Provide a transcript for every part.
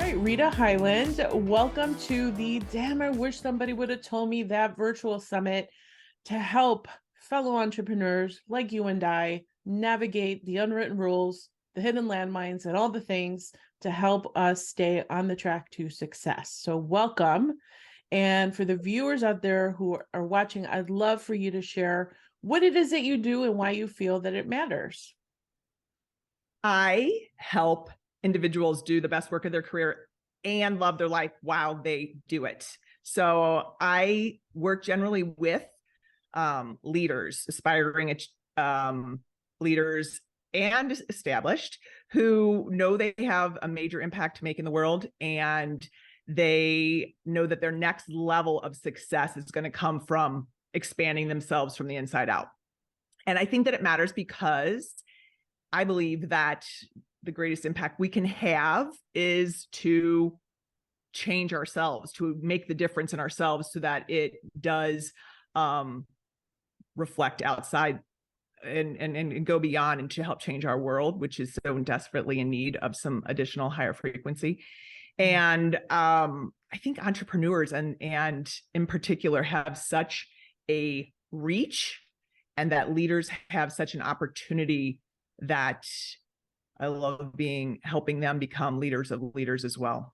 right, Rita Highland, welcome to the Damn, I Wish Somebody Would Have Told Me That virtual summit to help fellow entrepreneurs like you and I navigate the unwritten rules, the hidden landmines, and all the things to help us stay on the track to success. So welcome. And for the viewers out there who are watching, I'd love for you to share what it is that you do and why you feel that it matters. I help individuals do the best work of their career and love their life while they do it. So I work generally with leaders, aspiring leaders and established, who know they have a major impact to make in the world, and they know that their next level of success is going to come from expanding themselves from the inside out. And I think that it matters because I believe that the greatest impact we can have is to change ourselves, to make the difference in ourselves so that it does reflect outside and go beyond, and to help change our world, which is so desperately in need of some additional higher frequency. And I think entrepreneurs and in particular have such a reach, and that leaders have such an opportunity, that I love helping them become leaders of leaders as well.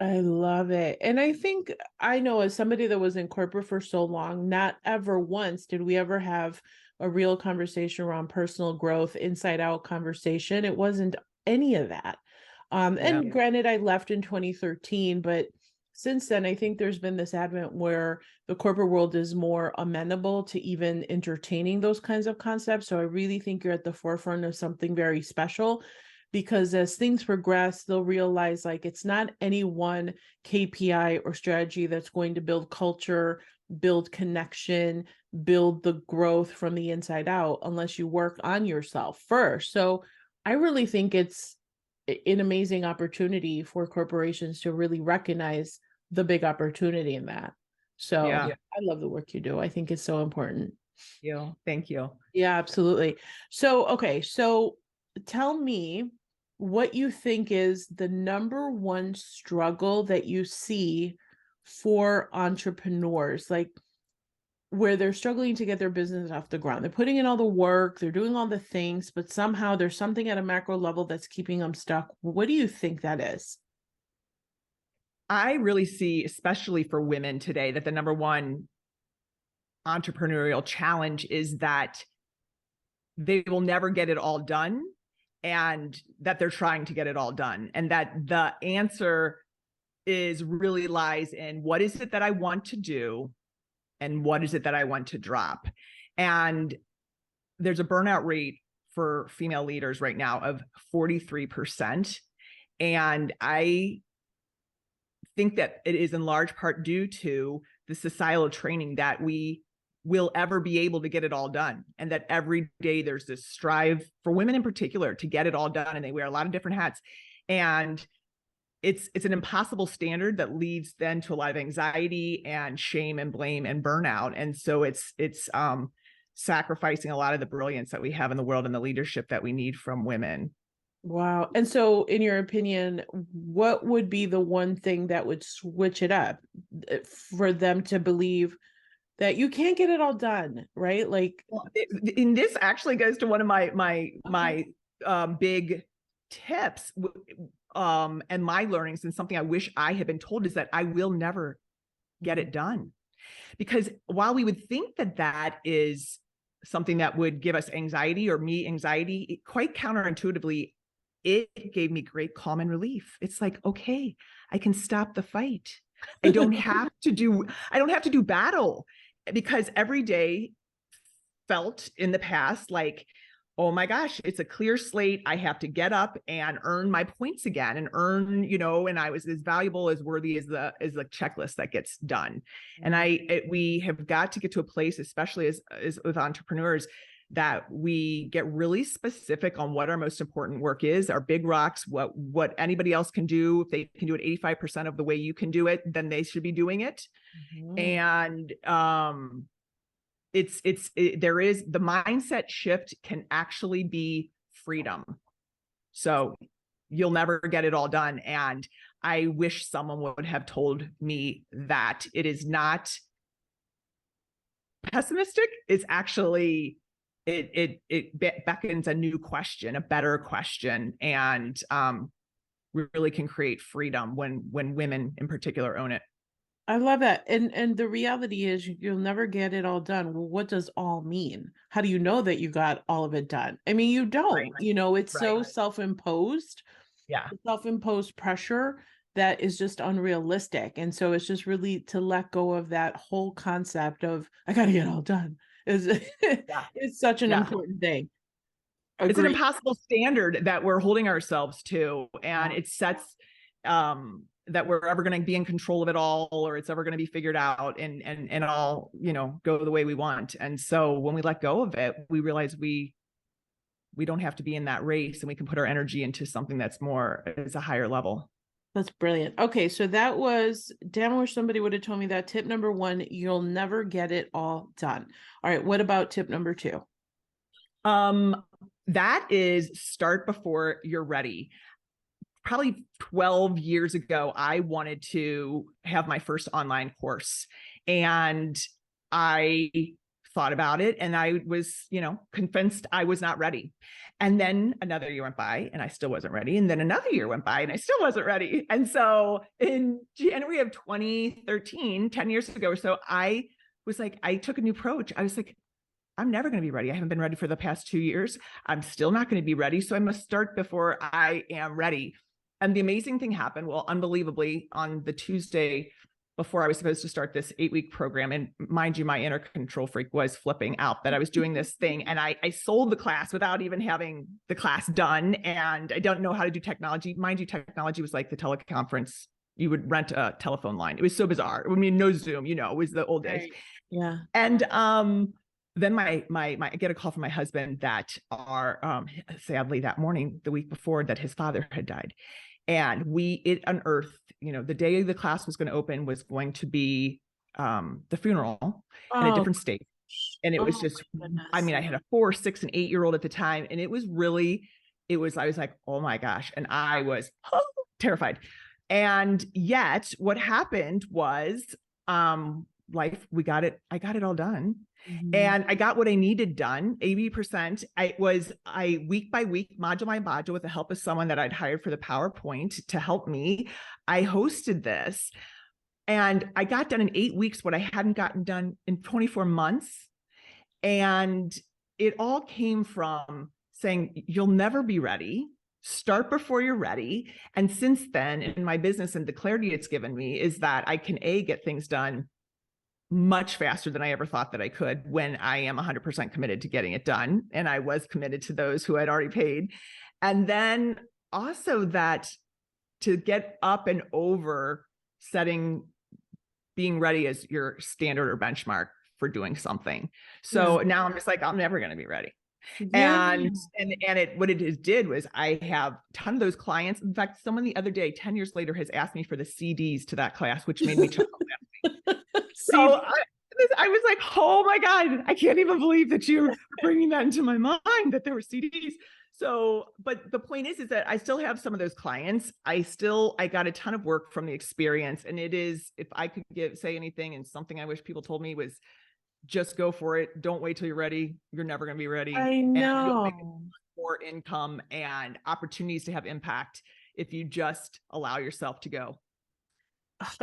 I love it. And I think I know, as somebody that was in corporate for so long, not ever once did we ever have a real conversation around personal growth, inside out conversation. It wasn't any of that. And granted, I left in 2013, but since then, I think there's been this advent where the corporate world is more amenable to even entertaining those kinds of concepts. So I really think you're at the forefront of something very special, because as things progress, they'll realize like it's not any one KPI or strategy that's going to build culture, build connection, build the growth from the inside out, unless you work on yourself first. So I really think it's an amazing opportunity for corporations to really recognize the big opportunity in that. So I love the work you do. I think it's so important. Thank you. Yeah, absolutely. So, okay. So tell me what you think is the number one struggle that you see for entrepreneurs, like where they're struggling to get their business off the ground. They're putting in all the work, they're doing all the things, but somehow there's something at a macro level that's keeping them stuck. What do you think that is? I really see, especially for women today, that the number one entrepreneurial challenge is that they will never get it all done, and that they're trying to get it all done. And that the answer really lies in, what is it that I want to do? And what is it that I want to drop? And there's a burnout rate for female leaders right now of 43%. And I think that it is in large part due to the societal training that we will ever be able to get it all done. And that every day there's this strive for women in particular to get it all done. And they wear a lot of different hats. And it's an impossible standard that leads then to a lot of anxiety and shame and blame and burnout. And so it's sacrificing a lot of the brilliance that we have in the world and the leadership that we need from women. Wow. And so in your opinion, what would be the one thing that would switch it up for them to believe that you can't get it all done, right? Like, and this actually goes to one of my big tips and my learnings, and something I wish I had been told, is that I will never get it done. Because while we would think that that is something that would give us anxiety, or me anxiety, quite counterintuitively, it gave me great calm and relief. It's like, okay, I can stop the fight. I don't have to do battle, because every day felt in the past like, oh my gosh, it's a clear slate. I have to get up and earn my points again, and earn, and I was as valuable, as worthy as the checklist that gets done. And we have got to get to a place, especially as with entrepreneurs, that we get really specific on what our most important work is, our big rocks, what anybody else can do. If they can do it 85% of the way you can do it, then they should be doing it. And there is the mindset shift can actually be freedom. So you'll never get it all done. And I wish someone would have told me that it is not pessimistic. It's actually, it beckons a new question, a better question, and really can create freedom when women in particular own it. I love that. And the reality is you'll never get it all done. Well, what does all mean? How do you know that you got all of it done? I mean, you don't, Right. you know, it's so Right. self-imposed, Yeah. self-imposed pressure that is just unrealistic. And so it's just really to let go of that whole concept of I got to get all done is Yeah. it's such an Yeah. important thing. It's an Agree. impossible standard that we're holding ourselves to, and Yeah. it sets that we're ever going to be in control of it all, or it's ever going to be figured out and all, you know, go the way we want. And so when we let go of it, we realize we don't have to be in that race, and we can put our energy into something that's more, is a higher level. That's brilliant. Okay, so that was, damn, I wish somebody would have told me that. Tip number one, you'll never get it all done. All right, what about tip number two? That is start before you're ready. Probably 12 years ago, I wanted to have my first online course, and I thought about it, and I was, you know, convinced I was not ready. And then another year went by and I still wasn't ready. And then another year went by and I still wasn't ready. And so in January of 2013, 10 years ago or so, I was like, I took a new approach. I was like, I'm never going to be ready. I haven't been ready for the past 2 years. I'm still not going to be ready. So I must start before I am ready. And the amazing thing happened, well, unbelievably, on the Tuesday before I was supposed to start this 8-week program. And mind you, my inner control freak was flipping out that I was doing this thing. And I sold the class without even having the class done. And I don't know how to do technology. Mind you, technology was like the teleconference. You would rent a telephone line. It was so bizarre. I mean, no Zoom, you know, it was the old days. Right. Yeah. And then I get a call from my husband that sadly that morning, the week before, that his father had died. And it unearthed, you know, the day the class was going to open was going to be the funeral in a Oh, different state. And it was oh just, my I goodness. mean, I had a 4, 6, and 8-year-old at the time. And it was really, I was like, oh my gosh. And I was terrified. And yet what happened was life, I got it all done. Mhm. And I got what I needed done, 80%. I week by week, module by module, with the help of someone that I'd hired for the PowerPoint to help me, I hosted this. And I got done in 8 weeks what I hadn't gotten done in 24 months. And it all came from saying, you'll never be ready. Start before you're ready. And since then, in my business, and the clarity it's given me is that I can get things done much faster than I ever thought that I could when I am 100% committed to getting it done. And I was committed to those who had already paid. And then also that to get up and over being ready as your standard or benchmark for doing something. So now I'm just like, I'm never going to be ready. Yeah. And what it did was I have a ton of those clients. In fact, someone the other day, 10 years later, has asked me for the CDs to that class, which made me chuckle. So I was like, oh my God, I can't even believe that you're bringing that into my mind, that there were CDs. So, but the point is that I still have some of those clients. I got a ton of work from the experience. And it is, if I could say anything, and something I wish people told me, was just go for it. Don't wait till you're ready. You're never going to be ready. I And you'll make know. more income and opportunities to have impact if you just allow yourself to go.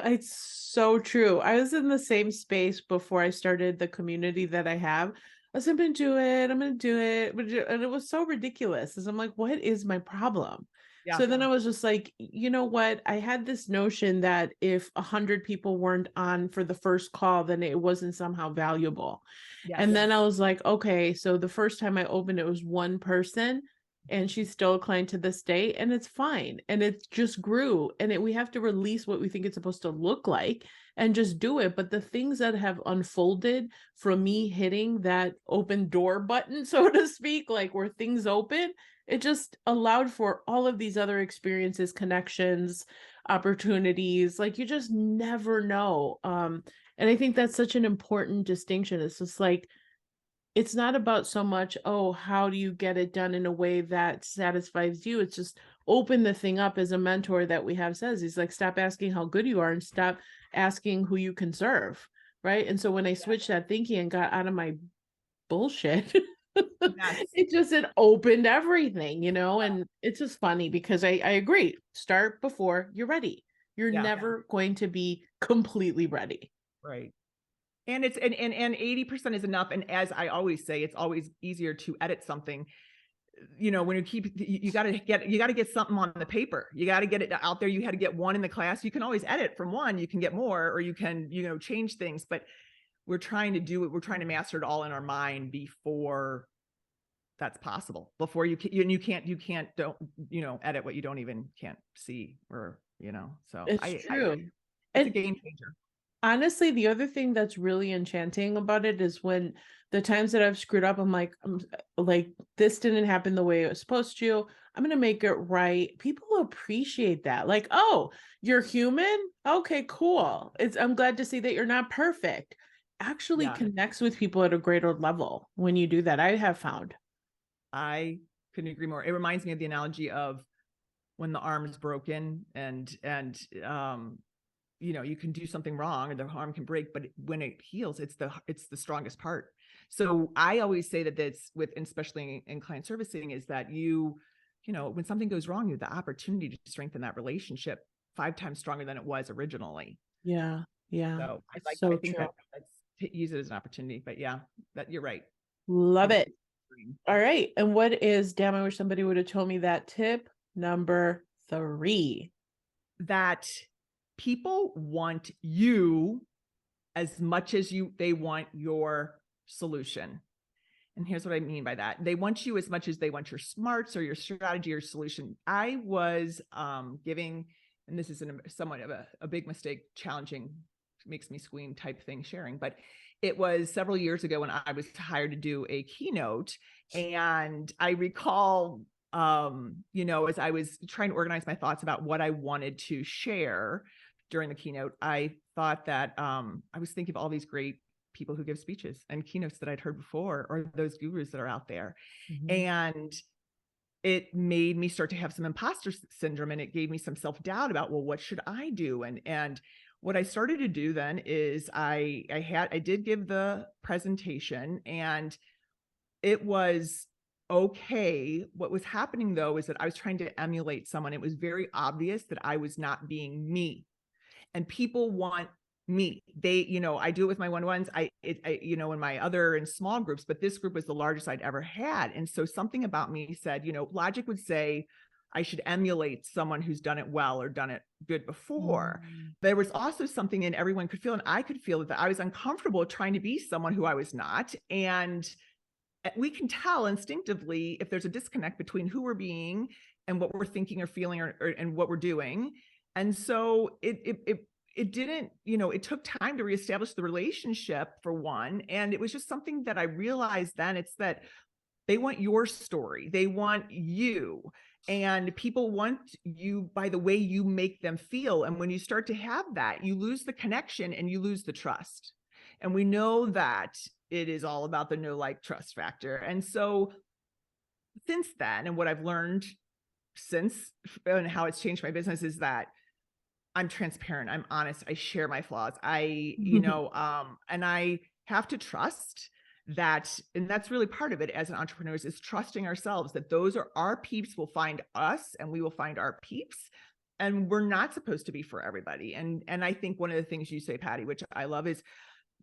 It's so true. I was in the same space before I started the community that I have. I said, I'm gonna do it. I'm gonna do it. And it was so ridiculous. Because I'm like, what is my problem? Yeah. So then I was just like, you know what? I had this notion that if 100 people weren't on for the first call, then it wasn't somehow valuable. Yes. And then I was like, okay, so the first time I opened it was one person and she's still a client to this day, and it's fine. And it just grew. And we have to release what we think it's supposed to look like and just do it. But the things that have unfolded from me hitting that open door button, so to speak, like where things open, it just allowed for all of these other experiences, connections, opportunities. Like you just never know. And I think that's such an important distinction. It's just like, it's not about so much, oh, how do you get it done in a way that satisfies you? It's just, open the thing up, as a mentor that we have says, he's like, stop asking how good you are and stop asking who you can serve. Right. And so when I switched that thinking and got out of my bullshit, Yes. it opened everything, and it's just funny because I agree. Start before you're ready. You're Yeah. never going to be completely ready. Right. And it's and 80% is enough. And as I always say, it's always easier to edit something. When you got to get something on the paper. You got to get it out there. You had to get one in the class. You can always edit from one. You can get more, or you can, change things. But we're trying to do it. We're trying to master it all in our mind before that's possible. Before you don't edit what you can't see, or So It's true. it's a And game changer. honestly, the other thing that's really enchanting about it is when the times that I've screwed up, I'm like, this didn't happen the way it was supposed to. I'm gonna make it right. People appreciate that. Like, oh, you're human? Okay, cool. I'm glad to see that you're not perfect. Actually Yeah. connects with people at a greater level when you do that, I have found. I couldn't agree more. It reminds me of the analogy of when the arm is broken and you can do something wrong or the arm can break, but when it heals, it's the strongest part. So I always say that that's especially in client servicing, is that when something goes wrong, you have the opportunity to strengthen that relationship 5 times stronger than it was originally. Yeah. Yeah. So So I think true. that's use it as an opportunity, but yeah, that you're right. Love it. All right. And damn, I wish somebody would have told me that tip number 3. That people want you as much as they want your solution. And here's what I mean by that. They want you as much as they want your smarts or your strategy or solution. I was giving, and this is somewhat of a big mistake, challenging, makes me squeam type thing sharing, but it was several years ago when I was hired to do a keynote. And I recall, as I was trying to organize my thoughts about what I wanted to share during the keynote, I thought that I was thinking of all these great people who give speeches and keynotes that I'd heard before, or those gurus that are out there. Mm-hmm. And it made me start to have some imposter syndrome, and it gave me some self-doubt about, well, what should I do? And what I started to do then is I did give the presentation, and it was okay. What was happening though is that I was trying to emulate someone. It was very obvious that I was not being me, and people want me. They, I do it with my one-on-ones. In my other and small groups, but this group was the largest I'd ever had. And so something about me said, logic would say I should emulate someone who's done it well or done it good before. There was also something, and everyone could feel, and I could feel, that I was uncomfortable trying to be someone who I was not. And we can tell instinctively if there's a disconnect between who we're being and what we're thinking or feeling and what we're doing. And so it didn't, it took time to reestablish the relationship, for one. And it was just something that I realized then, it's that they want your story. They want you, and people want you by the way you make them feel. And when you start to have that, you lose the connection and you lose the trust. And we know that it is all about the know, like, trust factor. And so since then, and what I've learned since, and how it's changed my business, is that I'm transparent. I'm honest. I share my flaws. and I have to trust that, and that's really part of it as an entrepreneur, is trusting ourselves, that those are our peeps will find us and we will find our peeps. And we're not supposed to be for everybody. And I think one of the things you say, Patty, which I love, is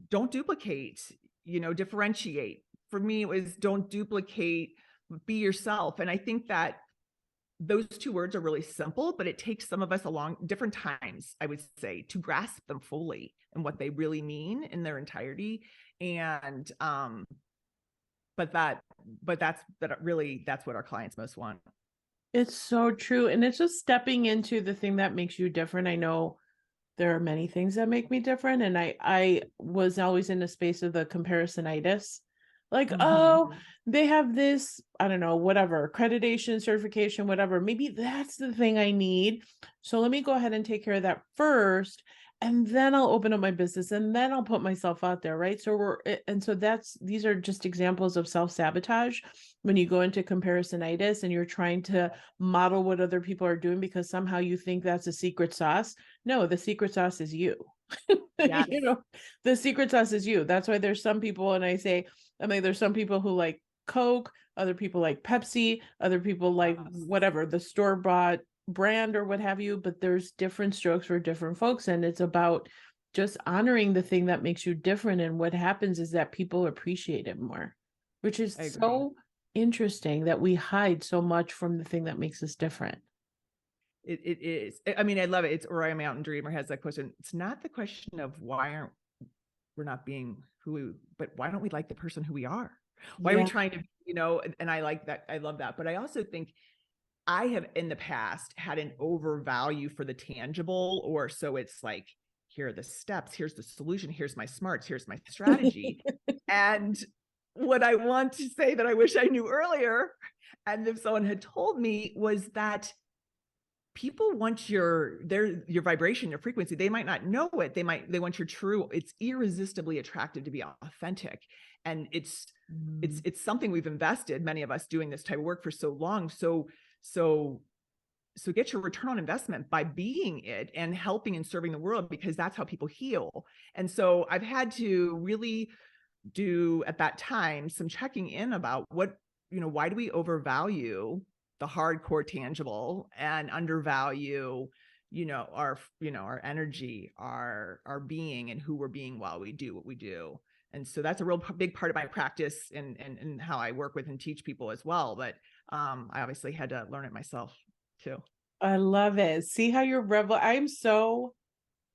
don't duplicate, differentiate. For me, it was don't duplicate, be yourself. And I think that those 2 words are really simple, but it takes some of us along different times, I would say, to grasp them fully and what they really mean in their entirety. And but that's what our clients most want. It's so true. And it's just stepping into the thing that makes you different. I know there are many things that make me different. And I was always in a space of the comparisonitis. Like, oh, they have this, I don't know, whatever, accreditation, certification, whatever. Maybe that's the thing I need. So let me go ahead and take care of that first. and then I'll open up my business and then I'll put myself out there, right? And so these are just examples of self-sabotage when you go into comparisonitis and you're trying to model what other people are doing because somehow you think that's a secret sauce. No, the secret sauce is you. Yes. The secret sauce is you. That's why there's some people, and I mean, there's some people who like Coke, other people like Pepsi, other people like whatever, the store-bought brand or what have you, but there's different strokes for different folks, and it's about just honoring the thing that makes you different. And what happens is that people appreciate it more, which is so interesting that we hide so much from the thing that makes us different. It is. I mean, I love it. It's Orion Mountain Dreamer has that question. It's not the question of why aren't we're not being but why don't we like the person who we are? Why are we trying to, and I like that. I love that. But I also think I have in the past had an overvalue for the tangible, or so it's like, here are the steps, here's the solution, here's my smarts, here's my strategy. And what I want to say that I wish I knew earlier, and if someone had told me, was that people want your vibration, your frequency. They might not know it. They want your true. It's irresistibly attractive to be authentic. And it's something we've invested, many of us, doing this type of work for so long. So get your return on investment by being it and helping and serving the world, because that's how people heal. And so I've had to really do at that time some checking in about why do we overvalue the hardcore tangible and undervalue, our energy, our being, and who we're being while we do what we do. And so that's a real big part of my practice and how I work with and teach people as well. But I obviously had to learn it myself too. I love it. See how you're I'm so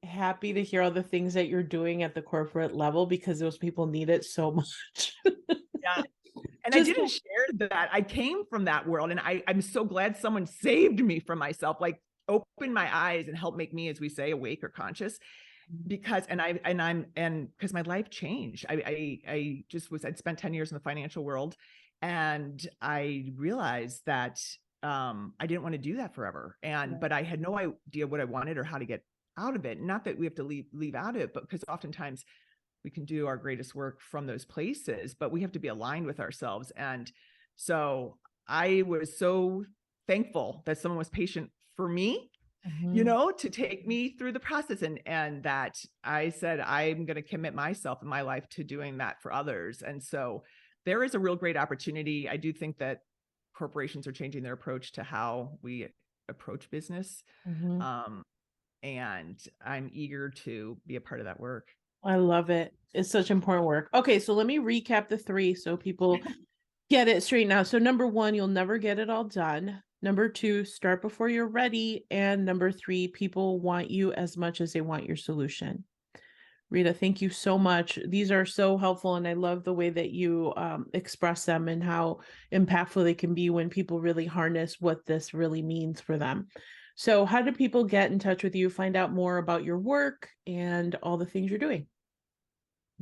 happy to hear all the things that you're doing at the corporate level, because those people need it so much. Yeah. And I didn't share that. I came from that world, and I'm so glad someone saved me from myself, like opened my eyes and helped make me, as we say, awake or conscious. Because because my life changed. I'd spent 10 years in the financial world, and I realized that I didn't want to do that forever. But I had no idea what I wanted or how to get out of it. Not that we have to leave out of it, but because oftentimes we can do our greatest work from those places, but we have to be aligned with ourselves. And so I was so thankful that someone was patient for me, to take me through the process, and that I said, I'm going to commit myself in my life to doing that for others. And so there is a real great opportunity. I do think that corporations are changing their approach to how we approach business. And I'm eager to be a part of that work. I love it. It's such important work. Okay, so let me recap the 3 so people get it straight now. So number 1, you'll never get it all done. Number 2, start before you're ready. And number 3, people want you as much as they want your solution. Rita, thank you so much. These are so helpful, and I love the way that you express them and how impactful they can be when people really harness what this really means for them. So how do people get in touch with you, find out more about your work and all the things you're doing?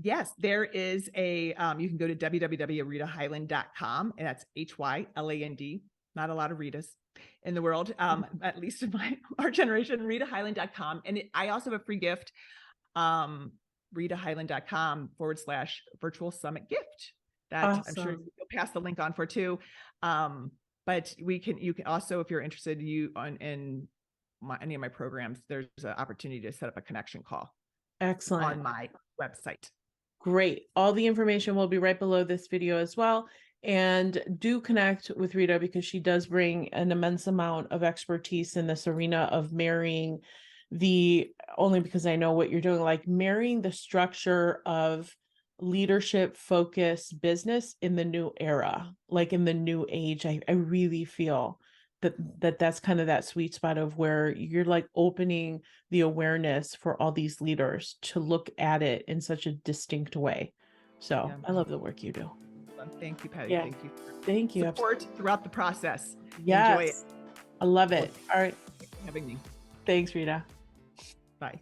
Yes, there is you can go to www.ritahighland.com, and that's Hyland. Not a lot of Ritas in the world, at least in our generation, ritahighland.com. And I also have a free gift, ritahighland.com/virtual summit gift that awesome. I'm sure you'll pass the link on for too. But you can also, if you're interested in any of my programs, there's an opportunity to set up a connection call. Excellent. On my website. Great. All the information will be right below this video as well. And do connect with Rita, because she does bring an immense amount of expertise in this arena of marrying only because I know what you're doing, like marrying the structure of leadership focused business in the new era, like in the new age. I really feel that's kind of that sweet spot of where you're like opening the awareness for all these leaders to look at it in such a distinct way. So I love the work you do. Thank you, Patty. Yeah. Thank you. Support throughout the process. Yes. Enjoy it. I love it. All right. Thanks for having me. Thanks, Rita. Bye.